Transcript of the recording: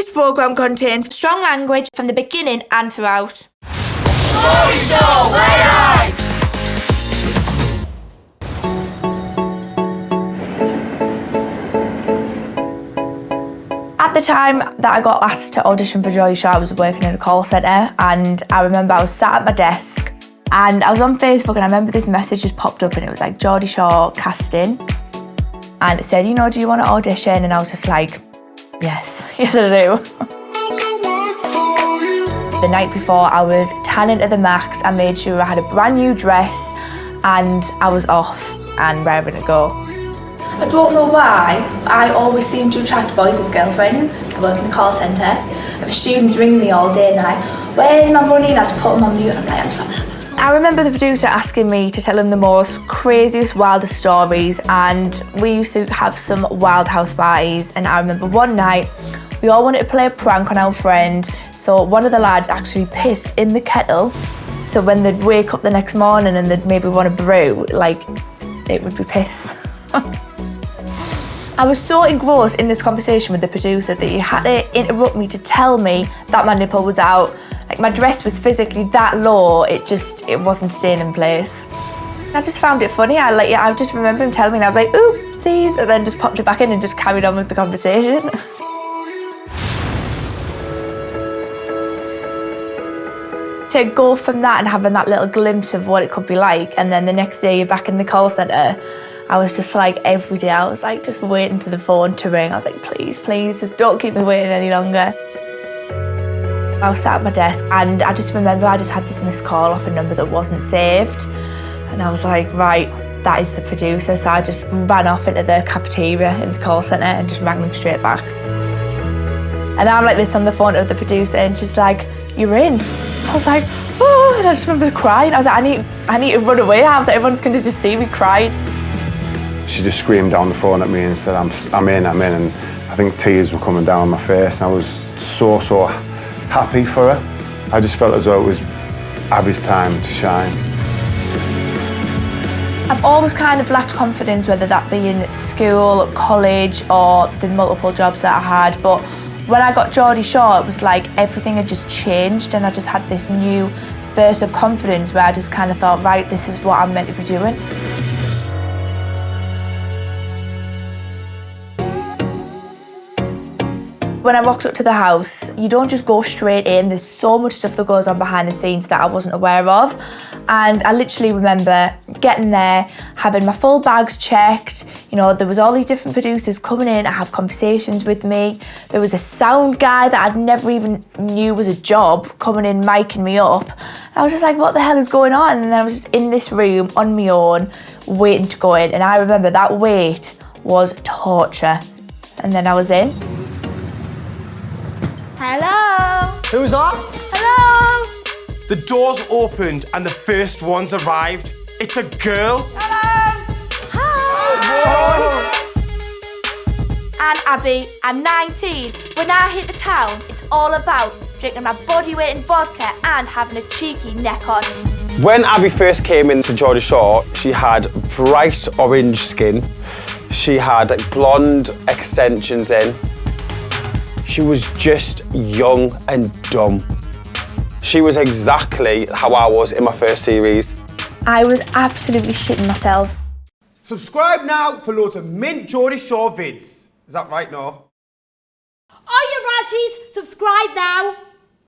This programme contains strong language from the beginning and throughout. Geordie Shore, way live! At the time that I got asked to audition for Geordie Shore, I was working in a call centre, and I remember I was sat at my desk and I was on Facebook, and I remember this message just popped up and it was like Geordie Shore casting, and it said, you know, do you want to audition? And I was just like, yes, yes I do. The night before, I was tanning to the max. I made sure I had a brand new dress and I was off and raring to go. I don't know why, but I always seem to attract boys with girlfriends. I work in a call centre. I have students ringing me all day and they're like, where's my money? And I just put them on mute and I'm like, I'm sorry. I remember the producer asking me to tell him the most craziest, wildest stories, and we used to have some wild house parties, and I remember one night we all wanted to play a prank on our friend, so one of the lads actually pissed in the kettle, so when they'd wake up the next morning and they'd maybe want to brew, like, it would be piss. I was so engrossed in this conversation with the producer that he had to interrupt me to tell me that my nipple was out. Like, my dress was physically that low, it wasn't staying in place. I just found it funny. I just remember him telling me and I was like, oopsies, and then just popped it back in and just carried on with the conversation. To go from that and having that little glimpse of what it could be like, and then the next day you're back in the call centre, I was just like, every day I was like just waiting for the phone to ring. I was like, please, please, just don't keep me waiting any longer. I was sat at my desk and I just remember I just had this missed call off a number that wasn't saved. And I was like, right, that is the producer. So I just ran off into the cafeteria in the call centre and just rang them straight back. And I'm like this on the phone with the producer and she's like, you're in. I was like, oh, and I just remember crying. I was like, I need to run away. I was like, everyone's going to just see me crying. She just screamed down the phone at me and said, I'm in. And I think tears were coming down my face. And I was so happy for her. I just felt as though it was Abbie's time to shine. I've always kind of lacked confidence, whether that be in school, college, or the multiple jobs that I had. But when I got Geordie Shore, it was like everything had just changed and I just had this new burst of confidence where I just kind of thought, right, this is what I'm meant to be doing. When I walked up to the house, you don't just go straight in. There's so much stuff that goes on behind the scenes that I wasn't aware of. And I literally remember getting there, having my full bags checked. You know, there was all these different producers coming in to have conversations with me. There was a sound guy that I'd never even knew was a job coming in, micing me up. And I was just like, what the hell is going on? And then I was just in this room on my own, waiting to go in. And I remember that wait was torture. And then I was in. Hello? Who's that? Hello? The doors opened and the first ones arrived. It's a girl. Hello? Hi. Whoa. I'm Abbie, I'm 19. When I hit the town, it's all about drinking my body weight in vodka and having a cheeky neck on. When Abbie first came into Geordie Shore, she had bright orange skin. She had blonde extensions in. She was just young and dumb. She was exactly how I was in my first series. I was absolutely shitting myself. Subscribe now for loads of mint Geordie Shore vids. Is that right, no? Are you Raggies? Subscribe now.